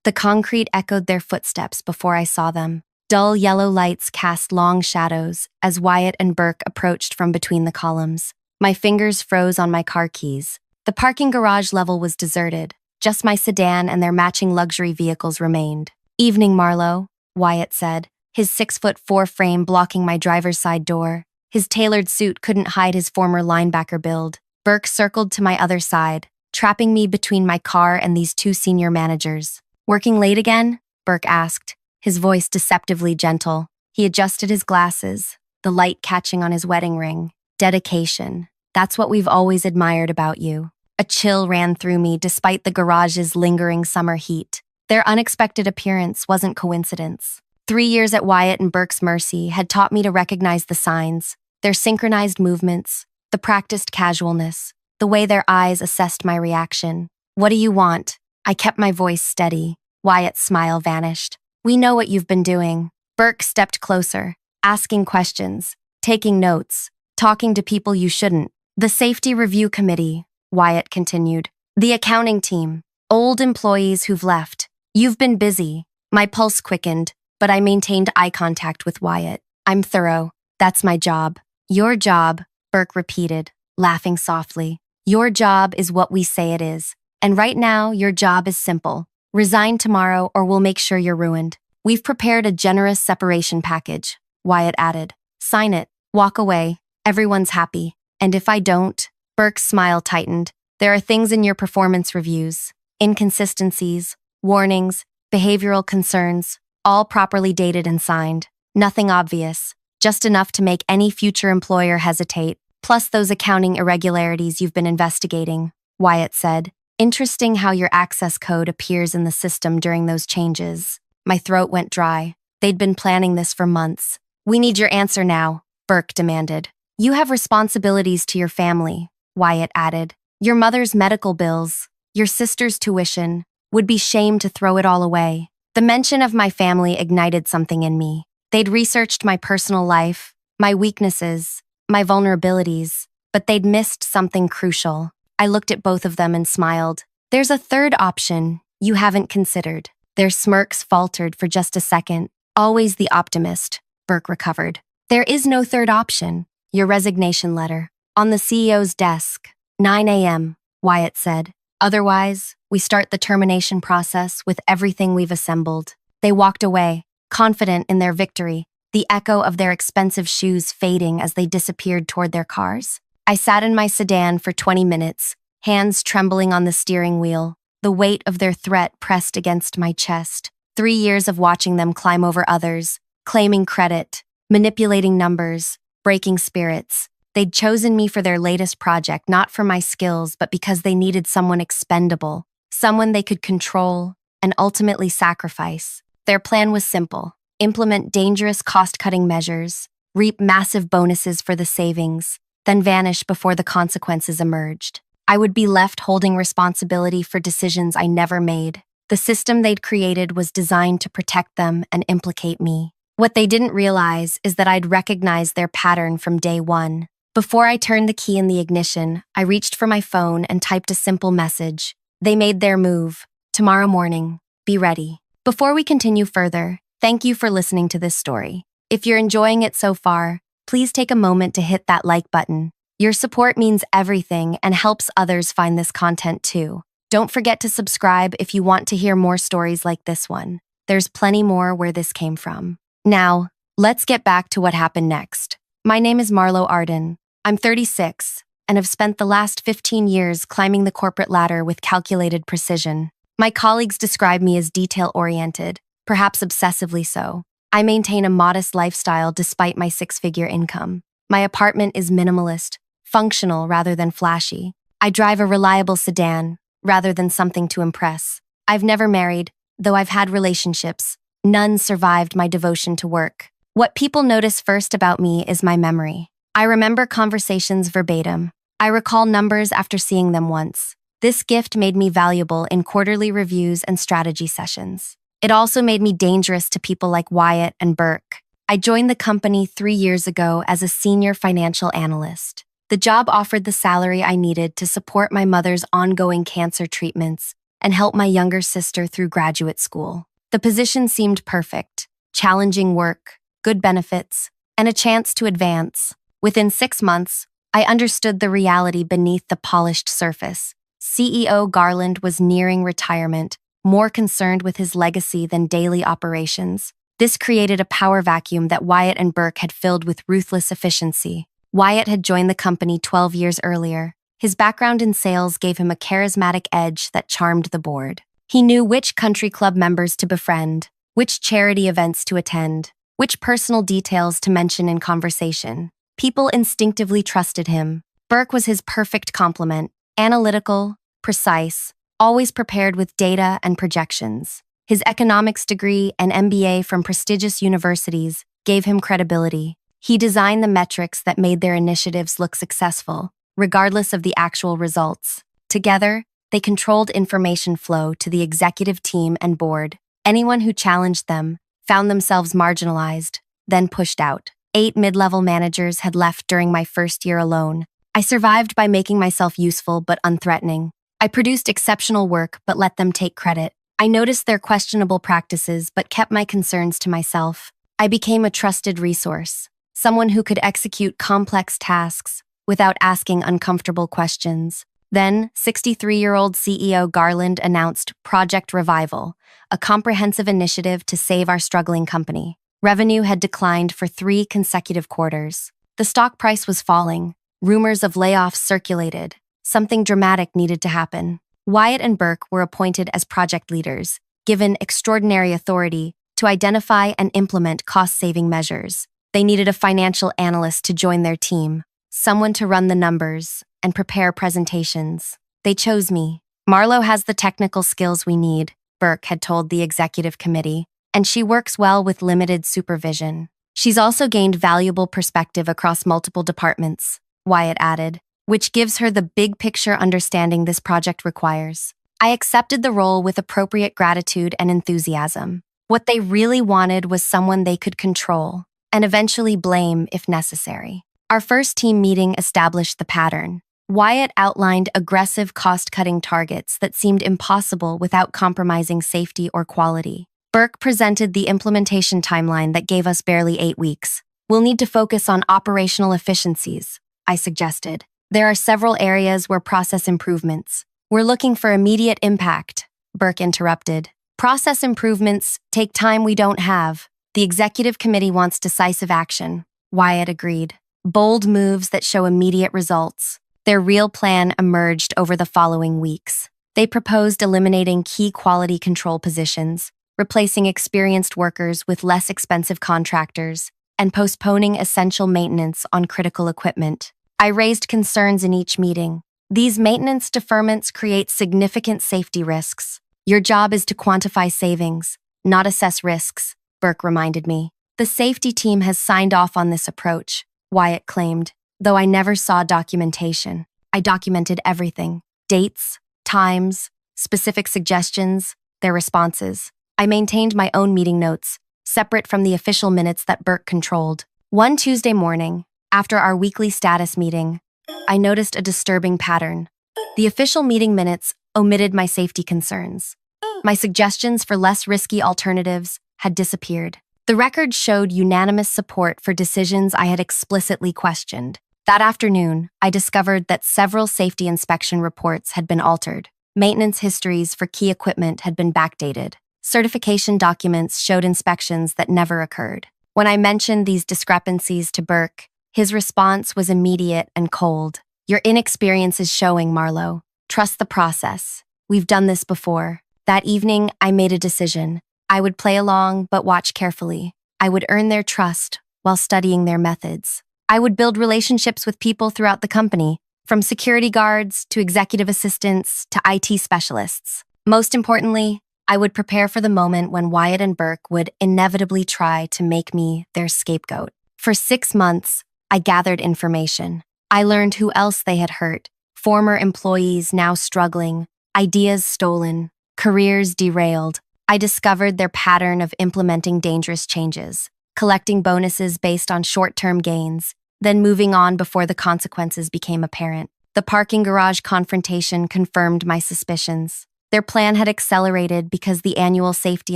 The concrete echoed their footsteps before I saw them. Dull yellow lights cast long shadows as Wyatt and Burke approached from between the columns. My fingers froze on my car keys. The parking garage level was deserted. Just my sedan and their matching luxury vehicles remained. "Evening, Marlowe," Wyatt said, his 6'4" frame blocking my driver's side door. His tailored suit couldn't hide his former linebacker build. Burke circled to my other side, trapping me between my car and these two senior managers. "Working late again?" Burke asked, his voice deceptively gentle. He adjusted his glasses, the light catching on his wedding ring. "Dedication. That's what we've always admired about you." A chill ran through me despite the garage's lingering summer heat. Their unexpected appearance wasn't coincidence. 3 years at Wyatt and Burke's Mercy had taught me to recognize the signs, their synchronized movements, the practiced casualness, the way their eyes assessed my reaction. "What do you want?" I kept my voice steady. Wyatt's smile vanished. "We know what you've been doing." Burke stepped closer, asking questions, taking notes, talking to people you shouldn't. "The Safety Review Committee," Wyatt continued. "The accounting team. Old employees who've left. You've been busy." My pulse quickened, but I maintained eye contact with Wyatt. "I'm thorough. That's my job." "Your job," Burke repeated, laughing softly. "Your job is what we say it is. And right now, your job is simple. Resign tomorrow or we'll make sure you're ruined." "We've prepared a generous separation package," Wyatt added. "Sign it. Walk away. Everyone's happy. And if I don't," Burke's smile tightened, "there are things in your performance reviews. Inconsistencies, warnings, behavioral concerns, all properly dated and signed. Nothing obvious, just enough to make any future employer hesitate, plus those accounting irregularities you've been investigating," Wyatt said. "Interesting how your access code appears in the system during those changes." My throat went dry. They'd been planning this for months. "We need your answer now," Burke demanded. "You have responsibilities to your family," Wyatt added. "Your mother's medical bills, your sister's tuition. Would be shame to throw it all away." The mention of my family ignited something in me. They'd researched my personal life, my weaknesses, my vulnerabilities, but they'd missed something crucial. I looked at both of them and smiled. "There's a third option you haven't considered." Their smirks faltered for just a second. "Always the optimist," Burke recovered. "There is no third option. Your resignation letter. On the CEO's desk. 9 a.m., Wyatt said. "Otherwise, we start the termination process with everything we've assembled." They walked away, confident in their victory, the echo of their expensive shoes fading as they disappeared toward their cars. I sat in my sedan for 20 minutes, hands trembling on the steering wheel, the weight of their threat pressed against my chest. 3 years of watching them climb over others, claiming credit, manipulating numbers, breaking spirits. They'd chosen me for their latest project, not for my skills, but because they needed someone expendable, someone they could control and ultimately sacrifice. Their plan was simple: implement dangerous cost-cutting measures, reap massive bonuses for the savings, then vanish before the consequences emerged. I would be left holding responsibility for decisions I never made. The system they'd created was designed to protect them and implicate me. What they didn't realize is that I'd recognized their pattern from day one. Before I turned the key in the ignition, I reached for my phone and typed a simple message. They made their move. Tomorrow morning. Be ready. Before we continue further, thank you for listening to this story. If you're enjoying it so far, please take a moment to hit that like button. Your support means everything and helps others find this content too. Don't forget to subscribe if you want to hear more stories like this one. There's plenty more where this came from. Now, let's get back to what happened next. My name is Marlowe Arden. I'm 36 and have spent the last 15 years climbing the corporate ladder with calculated precision. My colleagues describe me as detail-oriented, perhaps obsessively so. I maintain a modest lifestyle despite my 6-figure income. My apartment is minimalist, functional rather than flashy. I drive a reliable sedan rather than something to impress. I've never married, though I've had relationships. None survived my devotion to work. What people notice first about me is my memory. I remember conversations verbatim. I recall numbers after seeing them once. This gift made me valuable in quarterly reviews and strategy sessions. It also made me dangerous to people like Wyatt and Burke. I joined the company 3 years ago as a senior financial analyst. The job offered the salary I needed to support my mother's ongoing cancer treatments and help my younger sister through graduate school. The position seemed perfect: challenging work, good benefits, and a chance to advance. Within 6 months, I understood the reality beneath the polished surface. CEO Garland was nearing retirement, more concerned with his legacy than daily operations. This created a power vacuum that Wyatt and Burke had filled with ruthless efficiency. Wyatt had joined the company 12 years earlier. His background in sales gave him a charismatic edge that charmed the board. He knew which country club members to befriend, which charity events to attend, which personal details to mention in conversation. People instinctively trusted him. Burke was his perfect complement: analytical, precise, always prepared with data and projections. His economics degree and MBA from prestigious universities gave him credibility. He designed the metrics that made their initiatives look successful, regardless of the actual results. Together, they controlled information flow to the executive team and board. Anyone who challenged them found themselves marginalized, then pushed out. 8 mid-level managers had left during my first year alone. I survived by making myself useful but unthreatening. I produced exceptional work but let them take credit. I noticed their questionable practices but kept my concerns to myself. I became a trusted resource, someone who could execute complex tasks without asking uncomfortable questions. Then, 63-year-old CEO Garland announced Project Revival, a comprehensive initiative to save our struggling company. Revenue had declined for 3 consecutive quarters. The stock price was falling. Rumors of layoffs circulated. Something dramatic needed to happen. Wyatt and Burke were appointed as project leaders, given extraordinary authority to identify and implement cost-saving measures. They needed a financial analyst to join their team, someone to run the numbers and prepare presentations. They chose me. "Marlo has the technical skills we need," Burke had told the executive committee, "and she works well with limited supervision. She's also gained valuable perspective across multiple departments," Wyatt added, "which gives her the big picture understanding this project requires." I accepted the role with appropriate gratitude and enthusiasm. What they really wanted was someone they could control, and eventually blame if necessary. Our first team meeting established the pattern. Wyatt outlined aggressive cost-cutting targets that seemed impossible without compromising safety or quality. Burke presented the implementation timeline that gave us barely 8 weeks. "We'll need to focus on operational efficiencies," I suggested. "There are several areas where process improvements. We're looking for immediate impact," Burke interrupted. "Process improvements take time we don't have. The executive committee wants decisive action," Wyatt agreed. "Bold moves that show immediate results." Their real plan emerged over the following weeks. They proposed eliminating key quality control positions, replacing experienced workers with less expensive contractors, and postponing essential maintenance on critical equipment. I raised concerns in each meeting. "These maintenance deferments create significant safety risks. Your job is to quantify savings, not assess risks," Burke reminded me. "The safety team has signed off on this approach," Wyatt claimed, "though I never saw documentation. I documented everything: dates, times, specific suggestions, their responses. I maintained my own meeting notes, separate from the official minutes that Burke controlled. One Tuesday morning, after our weekly status meeting, I noticed a disturbing pattern. The official meeting minutes omitted my safety concerns. My suggestions for less risky alternatives had disappeared. The record showed unanimous support for decisions I had explicitly questioned. That afternoon, I discovered that several safety inspection reports had been altered. Maintenance histories for key equipment had been backdated. Certification documents showed inspections that never occurred. When I mentioned these discrepancies to Burke, his response was immediate and cold. "Your inexperience is showing, Marlo. Trust the process. We've done this before." That evening, I made a decision. I would play along but watch carefully. I would earn their trust while studying their methods. I would build relationships with people throughout the company, from security guards to executive assistants to IT specialists. Most importantly, I would prepare for the moment when Wyatt and Burke would inevitably try to make me their scapegoat. For 6 months, I gathered information. I learned who else they had hurt: former employees now struggling, ideas stolen, careers derailed. I discovered their pattern of implementing dangerous changes, collecting bonuses based on short-term gains, then moving on before the consequences became apparent. The parking garage confrontation confirmed my suspicions. Their plan had accelerated because the annual safety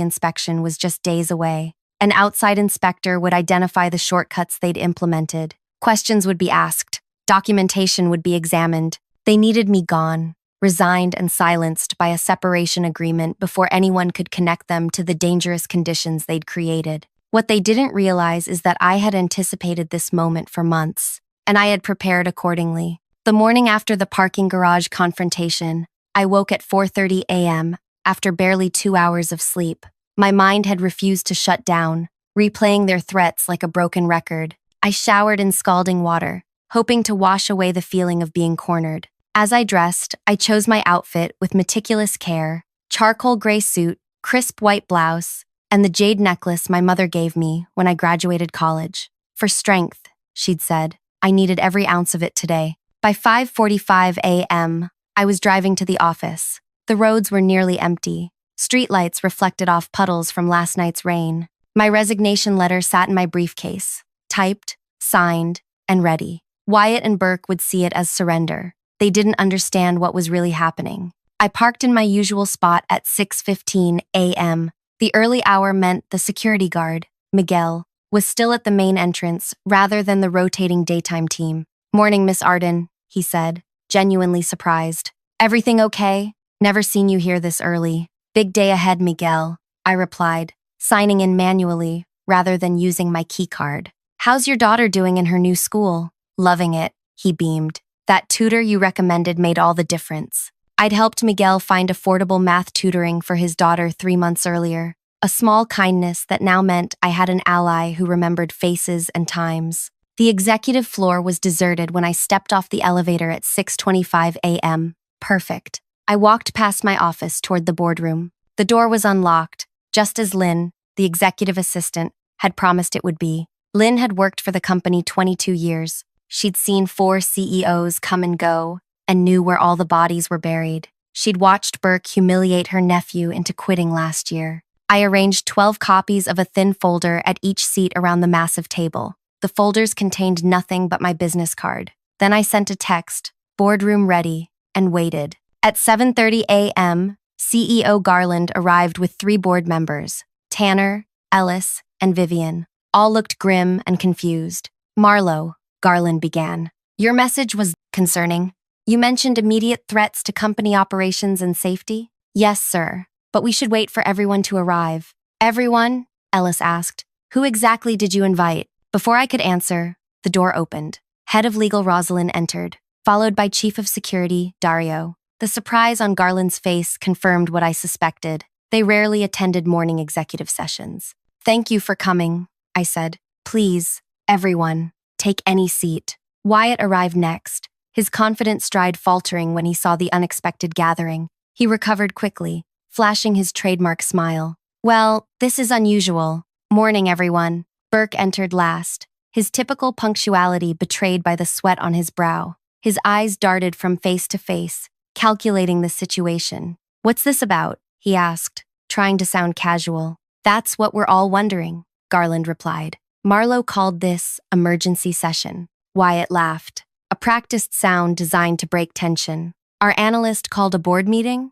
inspection was just days away. An outside inspector would identify the shortcuts they'd implemented. Questions would be asked. Documentation would be examined. They needed me gone, resigned and silenced by a separation agreement before anyone could connect them to the dangerous conditions they'd created. What they didn't realize is that I had anticipated this moment for months, and I had prepared accordingly. The morning after the parking garage confrontation, I woke at 4:30 a.m. after barely 2 hours of sleep. My mind had refused to shut down, replaying their threats like a broken record. I showered in scalding water, hoping to wash away the feeling of being cornered. As I dressed, I chose my outfit with meticulous care: charcoal gray suit, crisp white blouse, and the jade necklace my mother gave me when I graduated college. For strength, she'd said. I needed every ounce of it today. By 5:45 a.m., I was driving to the office. The roads were nearly empty. Streetlights reflected off puddles from last night's rain. My resignation letter sat in my briefcase, typed, signed, and ready. Wyatt and Burke would see it as surrender. They didn't understand what was really happening. I parked in my usual spot at 6:15 a.m. The early hour meant the security guard, Miguel, was still at the main entrance rather than the rotating daytime team. "Morning, Miss Arden," he said, genuinely surprised. "Everything okay? Never seen you here this early." "Big day ahead, Miguel," I replied, signing in manually rather than using my key card. "How's your daughter doing in her new school?" "Loving it," he beamed. "That tutor you recommended made all the difference." I'd helped Miguel find affordable math tutoring for his daughter 3 months earlier, a small kindness that now meant I had an ally who remembered faces and times. The executive floor was deserted when I stepped off the elevator at 6:25 a.m. Perfect. I walked past my office toward the boardroom. The door was unlocked, just as Lynn, the executive assistant, had promised it would be. Lynn had worked for the company 22 years. She'd seen 4 CEOs come and go and knew where all the bodies were buried. She'd watched Burke humiliate her nephew into quitting last year. I arranged 12 copies of a thin folder at each seat around the massive table. The folders contained nothing but my business card. Then I sent a text, "Boardroom ready," and waited. At 7:30 a.m., CEO Garland arrived with 3 board members, Tanner, Ellis, and Vivian. All looked grim and confused. "Marlowe," Garland began, "your message was concerning. You mentioned immediate threats to company operations and safety?" "Yes, sir, but we should wait for everyone to arrive." "Everyone?" Ellis asked. "Who exactly did you invite?" Before I could answer, the door opened. Head of Legal Rosalind entered, followed by Chief of Security Dario. The surprise on Garland's face confirmed what I suspected. They rarely attended morning executive sessions. "Thank you for coming," I said. "Please, everyone, take any seat." Wyatt arrived next, his confident stride faltering when he saw the unexpected gathering. He recovered quickly, flashing his trademark smile. "Well, this is unusual. Morning, everyone." Burke entered last, his typical punctuality betrayed by the sweat on his brow. His eyes darted from face to face, calculating the situation. "What's this about?" he asked, trying to sound casual. "That's what we're all wondering," Garland replied. "Marlowe called this emergency session." Wyatt laughed, a practiced sound designed to break tension. "Our analyst called a board meeting?"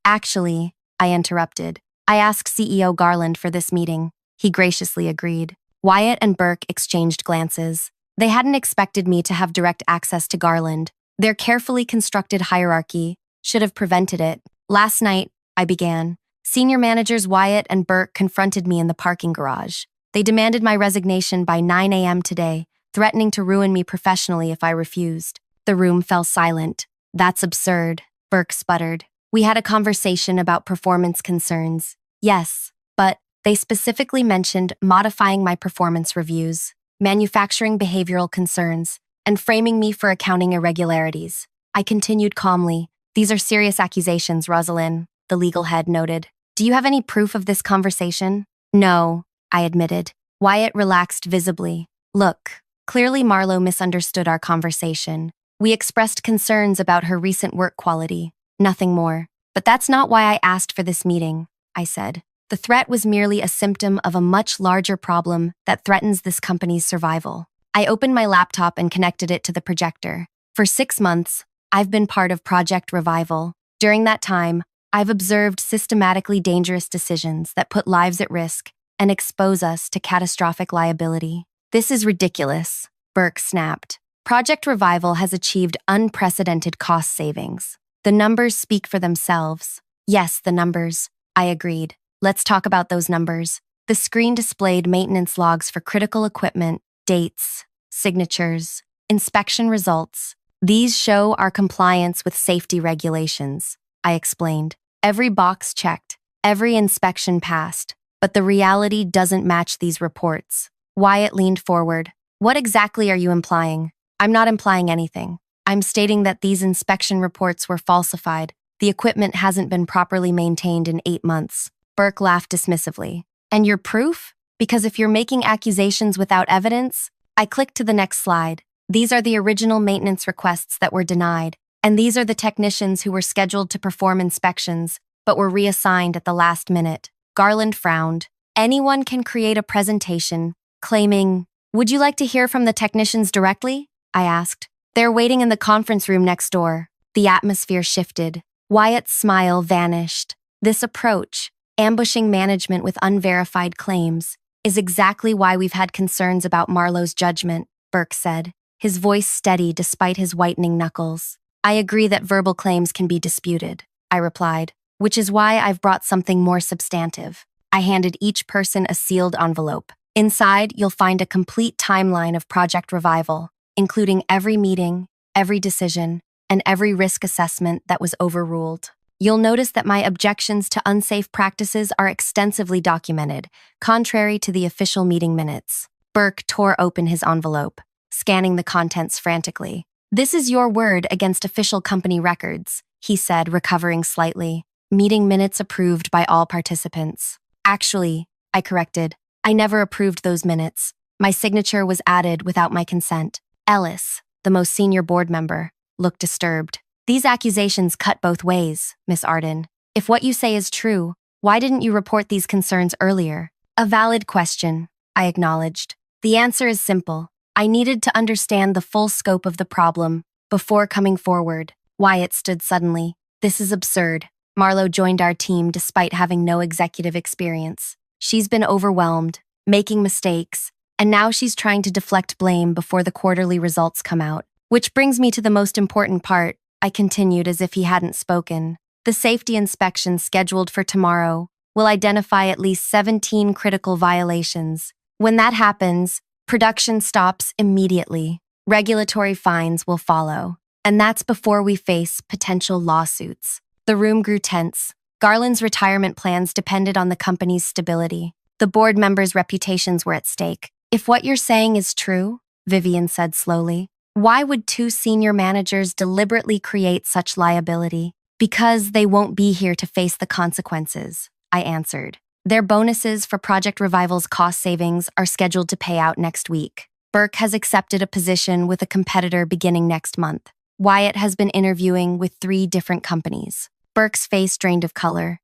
Actually, I interrupted. "I asked CEO Garland for this meeting." He graciously agreed. Wyatt and Burke exchanged glances. They hadn't expected me to have direct access to Garland. Their carefully constructed hierarchy should have prevented it. "Last night," I began, "senior managers Wyatt and Burke confronted me in the parking garage. They demanded my resignation by 9 a.m. today, threatening to ruin me professionally if I refused." The room fell silent. "That's absurd," Burke sputtered. "We had a conversation about performance concerns." "Yes, but they specifically mentioned modifying my performance reviews, manufacturing behavioral concerns, and framing me for accounting irregularities." I continued calmly. "These are serious accusations, Rosalind," the legal head noted. "Do you have any proof of this conversation?" "No," I admitted. Wyatt relaxed visibly. "Look, clearly Marlowe misunderstood our conversation. We expressed concerns about her recent work quality, nothing more. But that's not why I asked for this meeting," I said. "The threat was merely a symptom of a much larger problem that threatens this company's survival." I opened my laptop and connected it to the projector. For 6 months, I've been part of Project Revival. During that time, I've observed systematically dangerous decisions that put lives at risk and expose us to catastrophic liability. This is ridiculous, Burke snapped. Project Revival has achieved unprecedented cost savings. The numbers speak for themselves. Yes, the numbers, I agreed. Let's talk about those numbers. The screen displayed maintenance logs for critical equipment, dates, signatures, inspection results. These show our compliance with safety regulations, I explained. Every box checked, every inspection passed, but the reality doesn't match these reports. Wyatt leaned forward. What exactly are you implying? I'm not implying anything. I'm stating that these inspection reports were falsified. The equipment hasn't been properly maintained in 8 months. Burke laughed dismissively. And your proof? Because if you're making accusations without evidence, I clicked to the next slide. These are the original maintenance requests that were denied, and these are the technicians who were scheduled to perform inspections, but were reassigned at the last minute. Garland frowned. Anyone can create a presentation, claiming, "Would you like to hear from the technicians directly?" I asked. They're waiting in the conference room next door. The atmosphere shifted. Wyatt's smile vanished. This approach, ambushing management with unverified claims, is exactly why we've had concerns about Marlowe's judgment, Burke said, his voice steady despite his whitening knuckles. I agree that verbal claims can be disputed, I replied, which is why I've brought something more substantive. I handed each person a sealed envelope. Inside, you'll find a complete timeline of Project Revival, including every meeting, every decision, and every risk assessment that was overruled. You'll notice that my objections to unsafe practices are extensively documented, contrary to the official meeting minutes. Burke tore open his envelope, scanning the contents frantically. This is your word against official company records, he said, recovering slightly. Meeting minutes approved by all participants. Actually, I corrected, I never approved those minutes. My signature was added without my consent. Ellis, the most senior board member, looked disturbed. These accusations cut both ways, Miss Arden. If what you say is true, why didn't you report these concerns earlier? A valid question, I acknowledged. The answer is simple. I needed to understand the full scope of the problem before coming forward. Wyatt stood suddenly. This is absurd. Marlowe joined our team despite having no executive experience. She's been overwhelmed, making mistakes, and now she's trying to deflect blame before the quarterly results come out. Which brings me to the most important part, I continued as if he hadn't spoken. The safety inspection scheduled for tomorrow will identify at least 17 critical violations. When that happens, production stops immediately. Regulatory fines will follow. And that's before we face potential lawsuits. The room grew tense. Garland's retirement plans depended on the company's stability. The board members' reputations were at stake. If what you're saying is true, Vivian said slowly, why would 2 senior managers deliberately create such liability? Because they won't be here to face the consequences, I answered. Their bonuses for Project Revival's cost savings are scheduled to pay out next week. Burke has accepted a position with a competitor beginning next month. Wyatt has been interviewing with 3 different companies. Burke's face drained of color.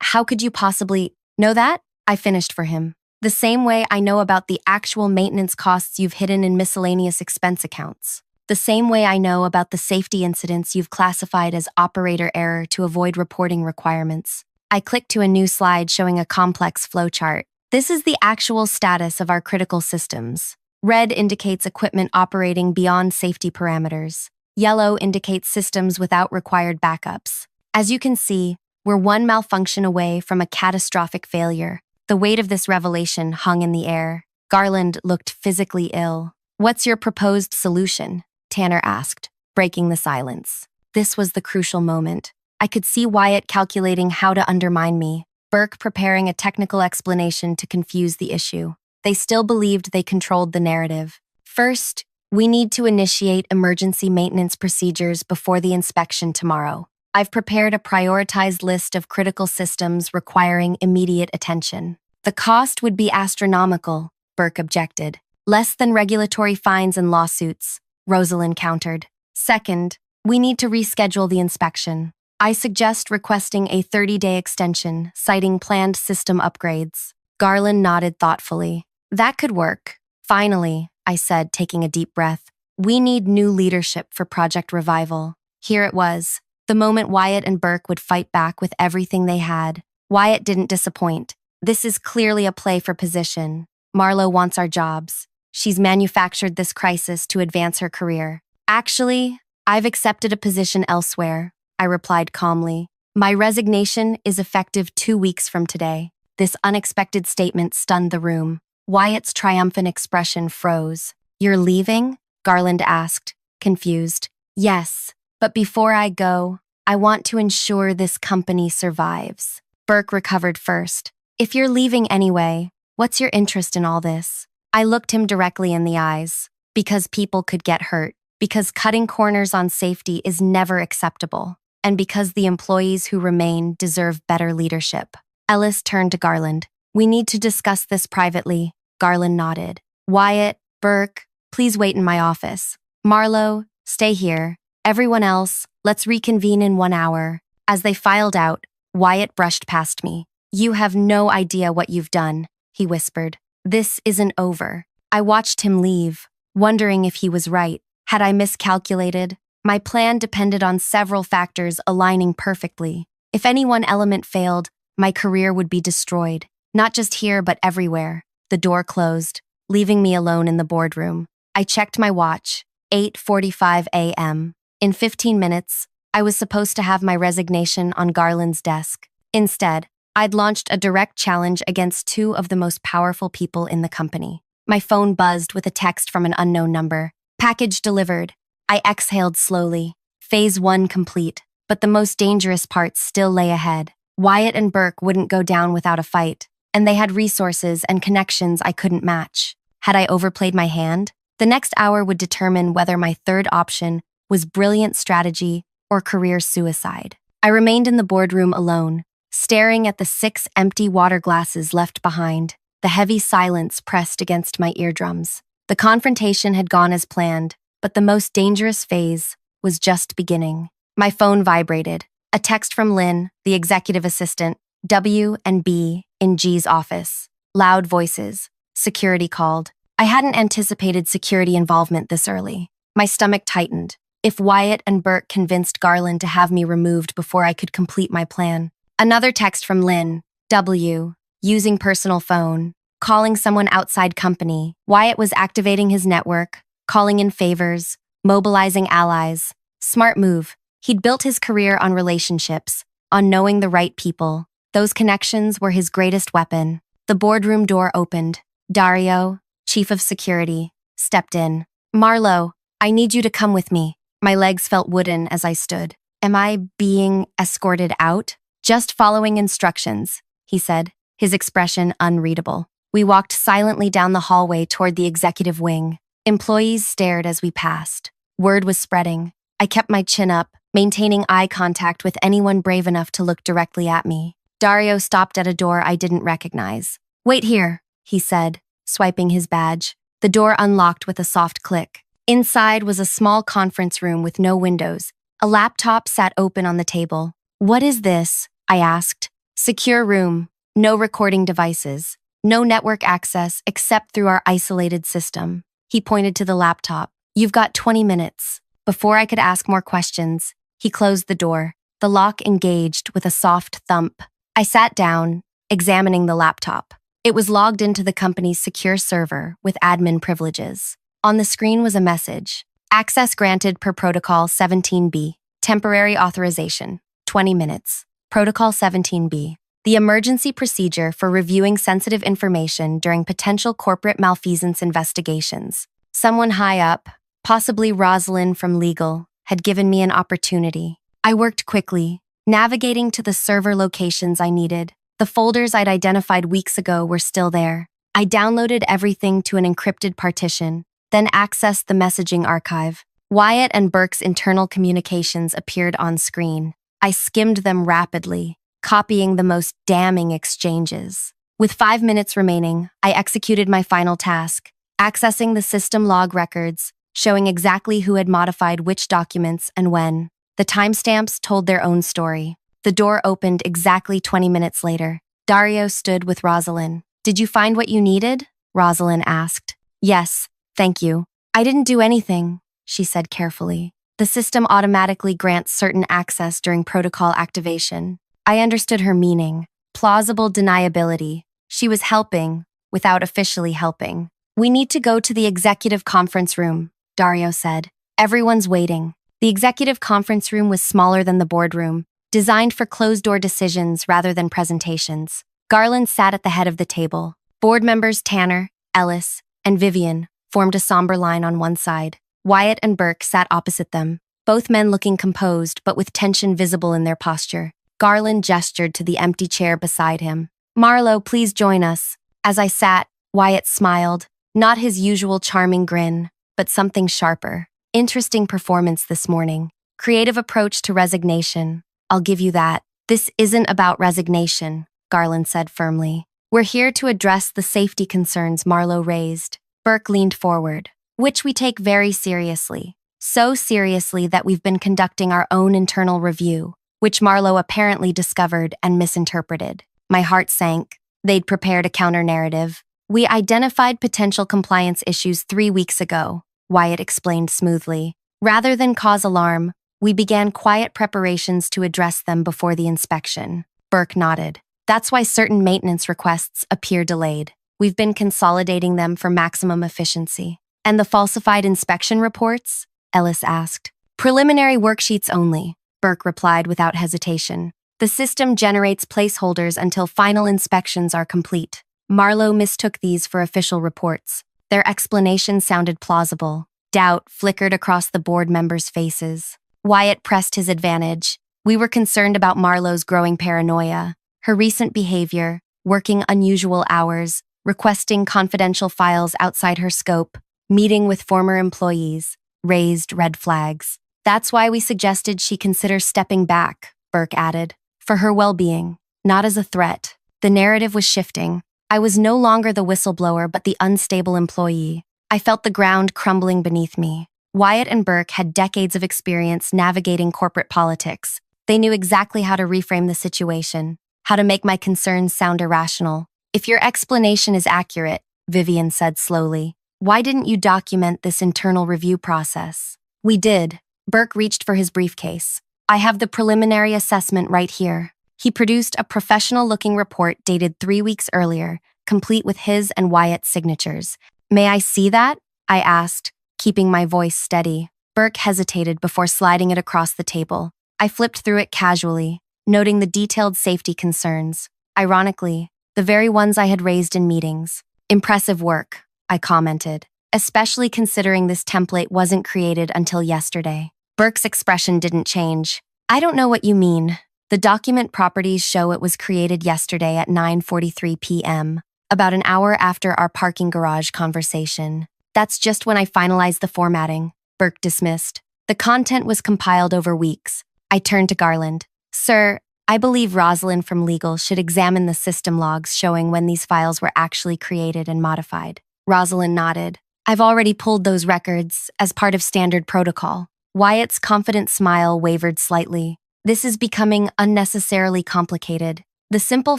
How could you possibly know that? I finished for him. The same way I know about the actual maintenance costs you've hidden in miscellaneous expense accounts. The same way I know about the safety incidents you've classified as operator error to avoid reporting requirements. I clicked to a new slide showing a complex flowchart. This is the actual status of our critical systems. Red indicates equipment operating beyond safety parameters. Yellow indicates systems without required backups. As you can see, we're one malfunction away from a catastrophic failure. The weight of this revelation hung in the air. Garland looked physically ill. What's your proposed solution? Tanner asked, breaking the silence. This was the crucial moment. I could see Wyatt calculating how to undermine me, Burke preparing a technical explanation to confuse the issue. They still believed they controlled the narrative. First, we need to initiate emergency maintenance procedures before the inspection tomorrow. I've prepared a prioritized list of critical systems requiring immediate attention. The cost would be astronomical, Burke objected. Less than regulatory fines and lawsuits, Rosalind countered. Second, we need to reschedule the inspection. I suggest requesting a 30-day extension, citing planned system upgrades. Garland nodded thoughtfully. That could work. Finally, I said, taking a deep breath, we need new leadership for Project Revival. Here it was. The moment Wyatt and Burke would fight back with everything they had. Wyatt didn't disappoint. This is clearly a play for position. Marlo wants our jobs. She's manufactured this crisis to advance her career. Actually, I've accepted a position elsewhere, I replied calmly. My resignation is effective 2 weeks from today. This unexpected statement stunned the room. Wyatt's triumphant expression froze. You're leaving? Garland asked, confused. Yes, but before I go, I want to ensure this company survives. Burke recovered first. If you're leaving anyway, what's your interest in all this? I looked him directly in the eyes. Because people could get hurt. Because cutting corners on safety is never acceptable. And because the employees who remain deserve better leadership. Ellis turned to Garland. We need to discuss this privately. Garland nodded. Wyatt, Burke, please wait in my office. Marlo, stay here. Everyone else, let's reconvene in 1 hour. As they filed out, Wyatt brushed past me. You have no idea what you've done, he whispered. This isn't over. I watched him leave, wondering if he was right. Had I miscalculated? My plan depended on several factors aligning perfectly. If any one element failed, my career would be destroyed. Not just here, but everywhere. The door closed, leaving me alone in the boardroom. I checked my watch, 8:45 a.m. In 15 minutes, I was supposed to have my resignation on Garland's desk. Instead, I'd launched a direct challenge against 2 of the most powerful people in the company. My phone buzzed with a text from an unknown number. Package delivered. I exhaled slowly. Phase 1 complete, but the most dangerous part still lay ahead. Wyatt and Burke wouldn't go down without a fight, and they had resources and connections I couldn't match. Had I overplayed my hand? The next hour would determine whether my third option was brilliant strategy or career suicide. I remained in the boardroom alone, staring at the 6 empty water glasses left behind. The heavy silence pressed against my eardrums. The confrontation had gone as planned, but the most dangerous phase was just beginning. My phone vibrated. A text from Lynn, the executive assistant, W&B in G's office. Loud voices. Security called. I hadn't anticipated security involvement this early. My stomach tightened. If Wyatt and Burke convinced Garland to have me removed before I could complete my plan. Another text from Lynn, W, using personal phone, calling someone outside company. Wyatt was activating his network, calling in favors, mobilizing allies. Smart move. He'd built his career on relationships, on knowing the right people. Those connections were his greatest weapon. The boardroom door opened. Dario, chief of security, stepped in. Marlo, I need you to come with me. My legs felt wooden as I stood. Am I being escorted out? Just following instructions, he said, his expression unreadable. We walked silently down the hallway toward the executive wing. Employees stared as we passed. Word was spreading. I kept my chin up, maintaining eye contact with anyone brave enough to look directly at me. Dario stopped at a door I didn't recognize. Wait here, he said, swiping his badge. The door unlocked with a soft click. Inside was a small conference room with no windows. A laptop sat open on the table. What is this? I asked. Secure room. No recording devices. No network access except through our isolated system. He pointed to the laptop. You've got 20 minutes. Before I could ask more questions, he closed the door. The lock engaged with a soft thump. I sat down, examining the laptop. It was logged into the company's secure server with admin privileges. On the screen was a message. Access granted per Protocol 17B. Temporary authorization. 20 minutes. Protocol 17B. The emergency procedure for reviewing sensitive information during potential corporate malfeasance investigations. Someone high up, possibly Rosalind from legal, had given me an opportunity. I worked quickly, navigating to the server locations I needed. The folders I'd identified weeks ago were still there. I downloaded everything to an encrypted partition, then accessed the messaging archive. Wyatt and Burke's internal communications appeared on screen. I skimmed them rapidly, copying the most damning exchanges. With 5 minutes remaining, I executed my final task, accessing the system log records, showing exactly who had modified which documents and when. The timestamps told their own story. The door opened exactly 20 minutes later. Dario stood with Rosalind. Did you find what you needed? Rosalind asked. Yes, thank you. I didn't do anything, she said carefully. The system automatically grants certain access during protocol activation. I understood her meaning. Plausible deniability. She was helping, without officially helping. We need to go to the executive conference room, Dario said. Everyone's waiting. The executive conference room was smaller than the boardroom, designed for closed-door decisions rather than presentations. Garland sat at the head of the table. Board members Tanner, Ellis, and Vivian formed a somber line on one side. Wyatt and Burke sat opposite them, both men looking composed but with tension visible in their posture. Garland gestured to the empty chair beside him. "Marlowe, please join us." As I sat, Wyatt smiled, not his usual charming grin, but something sharper. "Interesting performance this morning. Creative approach to resignation. I'll give you that." "This isn't about resignation," Garland said firmly. "We're here to address the safety concerns Marlowe raised." Burke leaned forward. "Which we take very seriously. So seriously that we've been conducting our own internal review, which Marlowe apparently discovered and misinterpreted." My heart sank. They'd prepared a counter-narrative. "We identified potential compliance issues 3 weeks ago," Wyatt explained smoothly. "Rather than cause alarm, we began quiet preparations to address them before the inspection." Burke nodded. "That's why certain maintenance requests appear delayed. We've been consolidating them for maximum efficiency." "And the falsified inspection reports?" Ellis asked. "Preliminary worksheets only," Burke replied without hesitation. "The system generates placeholders until final inspections are complete." Marlowe mistook these for official reports. Their explanation sounded plausible. Doubt flickered across the board members' faces. Wyatt pressed his advantage. "We were concerned about Marlowe's growing paranoia. Her recent behavior, working unusual hours, requesting confidential files outside her scope, meeting with former employees, raised red flags. That's why we suggested she consider stepping back," Burke added. "For her well-being, not as a threat." The narrative was shifting. I was no longer the whistleblower but the unstable employee. I felt the ground crumbling beneath me. Wyatt and Burke had decades of experience navigating corporate politics. They knew exactly how to reframe the situation, how to make my concerns sound irrational. "If your explanation is accurate," Vivian said slowly, "why didn't you document this internal review process?" "We did." Burke reached for his briefcase. "I have the preliminary assessment right here." He produced a professional-looking report dated 3 weeks earlier, complete with his and Wyatt's signatures. "May I see that?" I asked, keeping my voice steady. Burke hesitated before sliding it across the table. I flipped through it casually, noting the detailed safety concerns. Ironically, the very ones I had raised in meetings. "Impressive work," I commented, "especially considering this template wasn't created until yesterday." Burke's expression didn't change. "I don't know what you mean. The document properties show it was created yesterday at 9:43 p.m., about an hour after our parking garage conversation. That's just when I finalized the formatting," Burke dismissed. "The content was compiled over weeks." I turned to Garland. "Sir, I believe Rosalind from legal should examine the system logs showing when these files were actually created and modified." Rosalind nodded. "I've already pulled those records as part of standard protocol." Wyatt's confident smile wavered slightly. "This is becoming unnecessarily complicated. The simple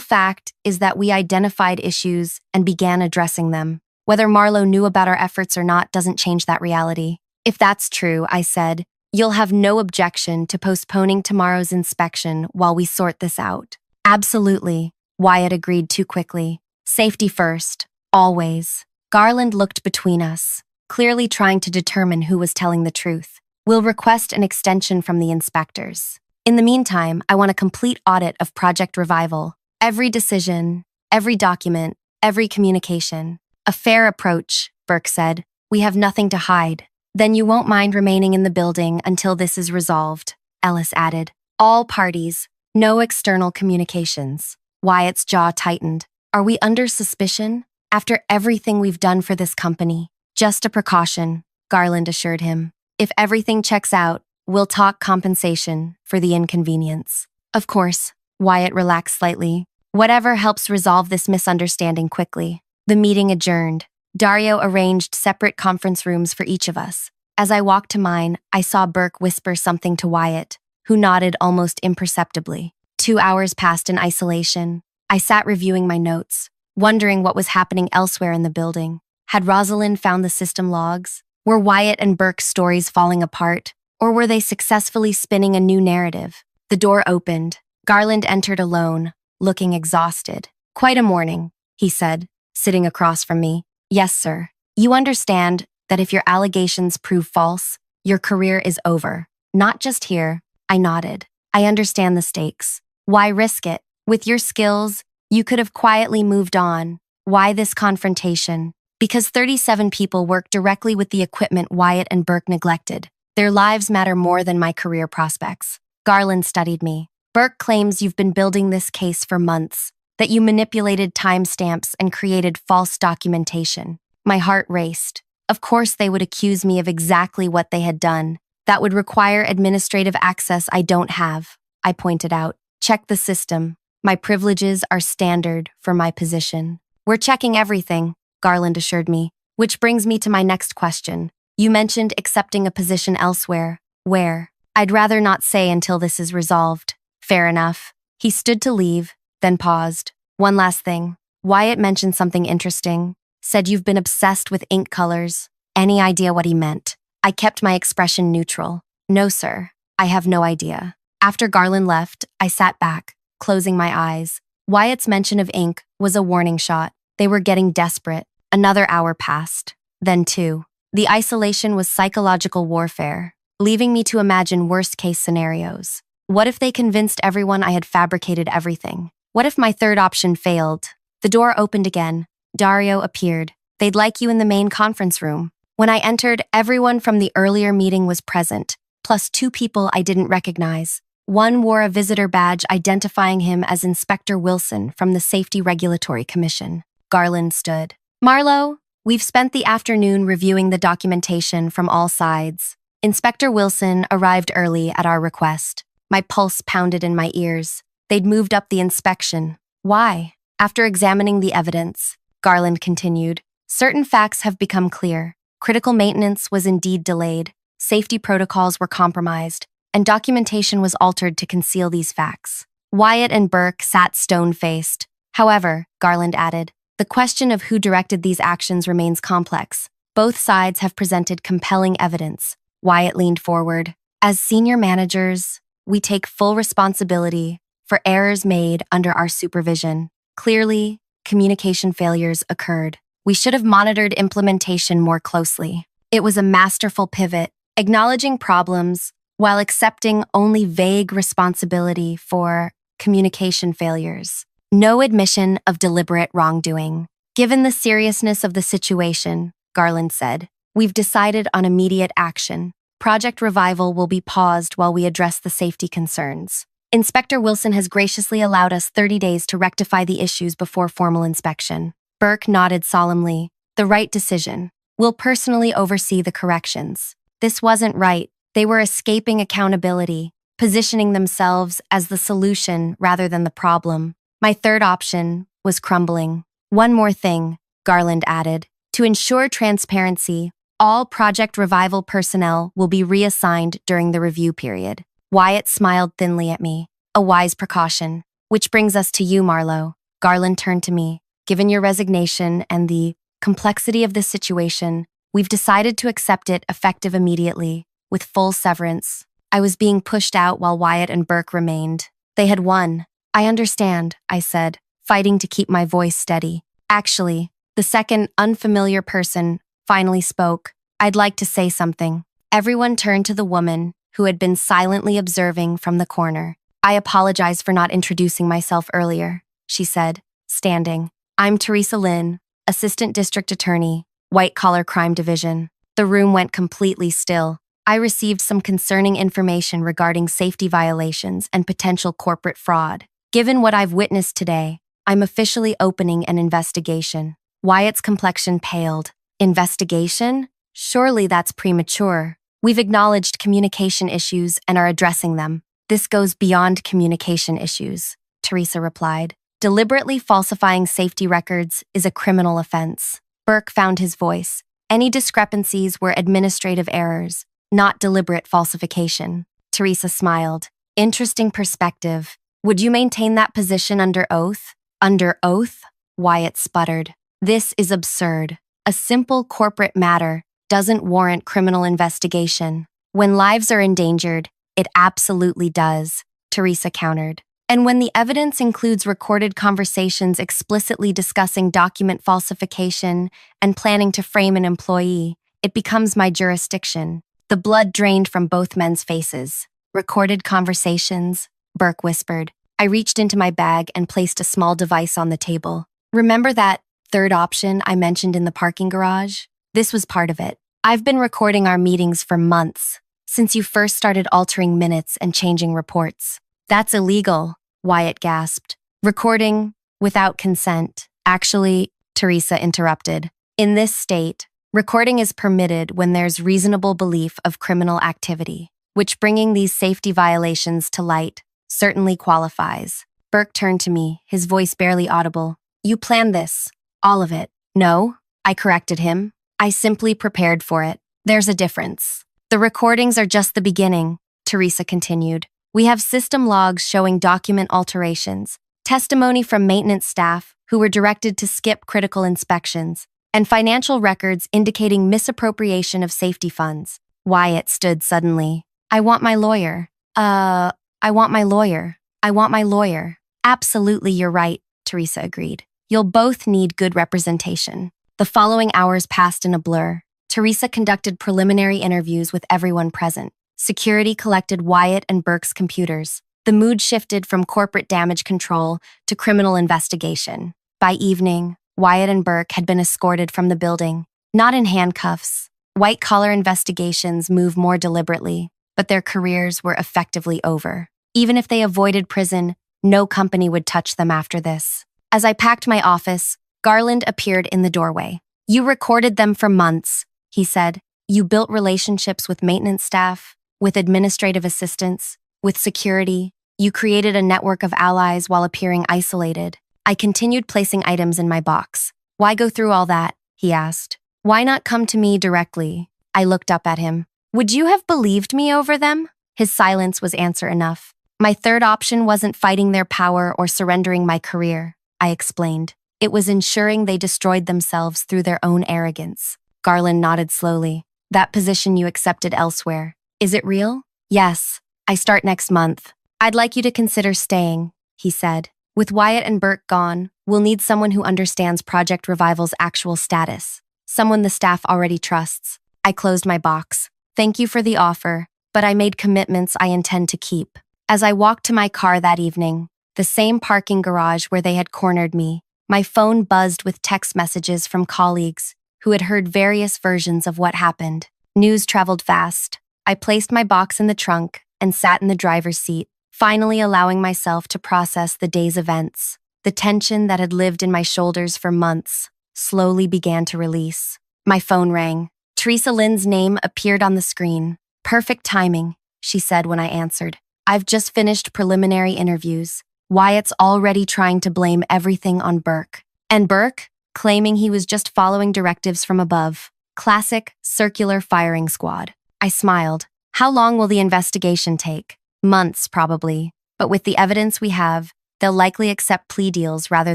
fact is that we identified issues and began addressing them. Whether Marlowe knew about our efforts or not doesn't change that reality." "If that's true," I said, "you'll have no objection to postponing tomorrow's inspection while we sort this out." "Absolutely," Wyatt agreed too quickly. "Safety first, always." Garland looked between us, clearly trying to determine who was telling the truth. "We'll request an extension from the inspectors. In the meantime, I want a complete audit of Project Revival. Every decision, every document, every communication." "A fair approach," Burke said. "We have nothing to hide." "Then you won't mind remaining in the building until this is resolved," Ellis added. "All parties, no external communications." Wyatt's jaw tightened. "Are we under suspicion? After everything we've done for this company?" "Just a precaution," Garland assured him. "If everything checks out, we'll talk compensation for the inconvenience." "Of course," Wyatt relaxed slightly. "Whatever helps resolve this misunderstanding quickly." The meeting adjourned. Dario arranged separate conference rooms for each of us. As I walked to mine, I saw Burke whisper something to Wyatt, who nodded almost imperceptibly. 2 hours passed in isolation. I sat reviewing my notes, wondering what was happening elsewhere in the building. Had Rosalind found the system logs? Were Wyatt and Burke's stories falling apart? Or were they successfully spinning a new narrative? The door opened. Garland entered alone, looking exhausted. "Quite a morning," he said, sitting across from me. "Yes, sir. You understand that if your allegations prove false, your career is over. Not just here." I nodded. "I understand the stakes. Why risk it? With your skills, you could have quietly moved on. Why this confrontation?" "Because 37 people work directly with the equipment Wyatt and Burke neglected. Their lives matter more than my career prospects." Garland studied me. "Burke claims you've been building this case for months, that you manipulated timestamps and created false documentation." My heart raced. Of course they would accuse me of exactly what they had done. "That would require administrative access I don't have," I pointed out. "Check the system. My privileges are standard for my position." "We're checking everything," Garland assured me. "Which brings me to my next question. You mentioned accepting a position elsewhere. Where?" "I'd rather not say until this is resolved." "Fair enough." He stood to leave, then paused. "One last thing. Wyatt mentioned something interesting. Said you've been obsessed with ink colors." Any idea what he meant? I kept my expression neutral. "No, sir. I have no idea." After Garland left, I sat back, closing my eyes. Wyatt's mention of ink was a warning shot. They were getting desperate. Another hour passed. Then two. The isolation was psychological warfare, leaving me to imagine worst-case scenarios. What if they convinced everyone I had fabricated everything? What if my third option failed? The door opened again. Dario appeared. "They'd like you in the main conference room." When I entered, everyone from the earlier meeting was present, plus two people I didn't recognize. One wore a visitor badge identifying him as Inspector Wilson from the Safety Regulatory Commission. Garland stood. "Marlowe, we've spent the afternoon reviewing the documentation from all sides." Inspector Wilson arrived early at our request. My pulse pounded in my ears. They'd moved up the inspection. Why? After examining the evidence, Garland continued, "Certain facts have become clear. Critical maintenance was indeed delayed, safety protocols were compromised, and documentation was altered to conceal these facts." Wyatt and Burke sat stone-faced. "However," Garland added, "the question of who directed these actions remains complex. Both sides have presented compelling evidence." Wyatt leaned forward. "As senior managers, we take full responsibility for errors made under our supervision. Clearly, communication failures occurred. We should have monitored implementation more closely." It was a masterful pivot, acknowledging problems while accepting only vague responsibility for communication failures. No admission of deliberate wrongdoing. "Given the seriousness of the situation," Garland said, "we've decided on immediate action. Project Revival will be paused while we address the safety concerns. Inspector Wilson has graciously allowed us 30 days to rectify the issues before formal inspection." Burke nodded solemnly. "The right decision. We'll personally oversee the corrections." This wasn't right. They were escaping accountability, positioning themselves as the solution rather than the problem. My third option was crumbling. "One more thing," Garland added. "To ensure transparency, all Project Revival personnel will be reassigned during the review period." Wyatt smiled thinly at me. "A wise precaution. Which brings us to you, Marlowe." Garland turned to me. "Given your resignation and the complexity of this situation, we've decided to accept it effective immediately, with full severance." I was being pushed out while Wyatt and Burke remained. They had won. "I understand," I said, fighting to keep my voice steady. "Actually," the second unfamiliar person finally spoke, "I'd like to say something." Everyone turned to the woman who had been silently observing from the corner. "I apologize for not introducing myself earlier," she said, standing. "I'm Teresa Lynn, Assistant District Attorney, White Collar Crime Division." The room went completely still. I received some concerning information regarding safety violations and potential corporate fraud. Given what I've witnessed today, I'm officially opening an investigation. Wyatt's complexion paled. "Investigation? Surely that's premature. We've acknowledged communication issues and are addressing them." "This goes beyond communication issues," Teresa replied. "Deliberately falsifying safety records is a criminal offense." Burke found his voice. "Any discrepancies were administrative errors, not deliberate falsification." Teresa smiled. "Interesting perspective. Would you maintain that position under oath?" "Under oath?" Wyatt sputtered. "This is absurd. A simple corporate matter doesn't warrant criminal investigation." When lives are endangered, it absolutely does, Teresa countered. And when the evidence includes recorded conversations explicitly discussing document falsification and planning to frame an employee, it becomes my jurisdiction. The blood drained from both men's faces. Recorded conversations, Burke whispered. I reached into my bag and placed a small device on the table. Remember that third option I mentioned in the parking garage? This was part of it. I've been recording our meetings for months, since you first started altering minutes and changing reports. That's illegal, Wyatt gasped. Recording without consent. Actually, Teresa interrupted. In this state, recording is permitted when there's reasonable belief of criminal activity, which bringing these safety violations to light certainly qualifies. Burke turned to me, his voice barely audible. You planned this, all of it. No, I corrected him. I simply prepared for it. There's a difference. The recordings are just the beginning, Teresa continued. We have system logs showing document alterations, testimony from maintenance staff who were directed to skip critical inspections, and financial records indicating misappropriation of safety funds. Wyatt stood suddenly. I want my lawyer. I want my lawyer. I want my lawyer. Absolutely, you're right, Teresa agreed. You'll both need good representation. The following hours passed in a blur. Teresa conducted preliminary interviews with everyone present. Security collected Wyatt and Burke's computers. The mood shifted from corporate damage control to criminal investigation. By evening, Wyatt and Burke had been escorted from the building, not in handcuffs. White-collar investigations move more deliberately, but their careers were effectively over. Even if they avoided prison, no company would touch them after this. As I packed my office, Garland appeared in the doorway. You recorded them for months, he said. You built relationships with maintenance staff, with administrative assistants, with security. You created a network of allies while appearing isolated. I continued placing items in my box. Why go through all that? He asked. Why not come to me directly? I looked up at him. Would you have believed me over them? His silence was answer enough. My third option wasn't fighting their power or surrendering my career, I explained. It was ensuring they destroyed themselves through their own arrogance. Garland nodded slowly. That position you accepted elsewhere. Is it real? Yes. I start next month. I'd like you to consider staying, he said. With Wyatt and Burke gone, we'll need someone who understands Project Revival's actual status. Someone the staff already trusts. I closed my box. Thank you for the offer, but I made commitments I intend to keep. As I walked to my car that evening, the same parking garage where they had cornered me, my phone buzzed with text messages from colleagues who had heard various versions of what happened. News traveled fast. I placed my box in the trunk and sat in the driver's seat, finally allowing myself to process the day's events. The tension that had lived in my shoulders for months slowly began to release. My phone rang. Teresa Lynn's name appeared on the screen. Perfect timing, she said when I answered. I've just finished preliminary interviews. Wyatt's already trying to blame everything on Burke. And Burke, claiming he was just following directives from above. Classic, circular firing squad. I smiled. How long will the investigation take? Months, probably. But with the evidence we have, they'll likely accept plea deals rather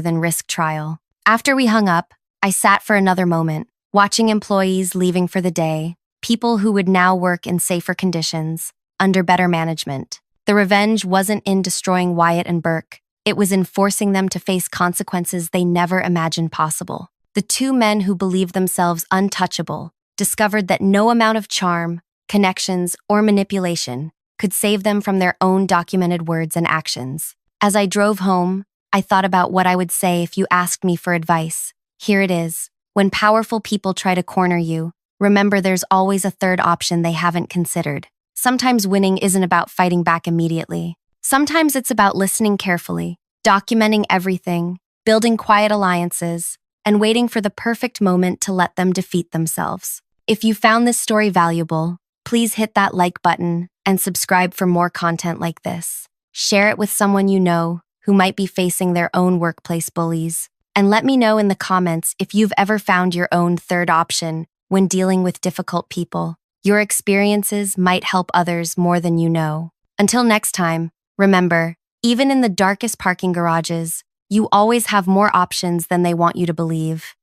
than risk trial. After we hung up, I sat for another moment, watching employees leaving for the day, people who would now work in safer conditions, under better management. The revenge wasn't in destroying Wyatt and Burke. It was in forcing them to face consequences they never imagined possible. The two men who believed themselves untouchable discovered that no amount of charm, connections, or manipulation could save them from their own documented words and actions. As I drove home, I thought about what I would say if you asked me for advice. Here it is. When powerful people try to corner you, remember there's always a third option they haven't considered. Sometimes winning isn't about fighting back immediately. Sometimes it's about listening carefully, documenting everything, building quiet alliances, and waiting for the perfect moment to let them defeat themselves. If you found this story valuable, please hit that like button and subscribe for more content like this. Share it with someone you know who might be facing their own workplace bullies. And let me know in the comments if you've ever found your own third option when dealing with difficult people. Your experiences might help others more than you know. Until next time, remember, even in the darkest parking garages, you always have more options than they want you to believe.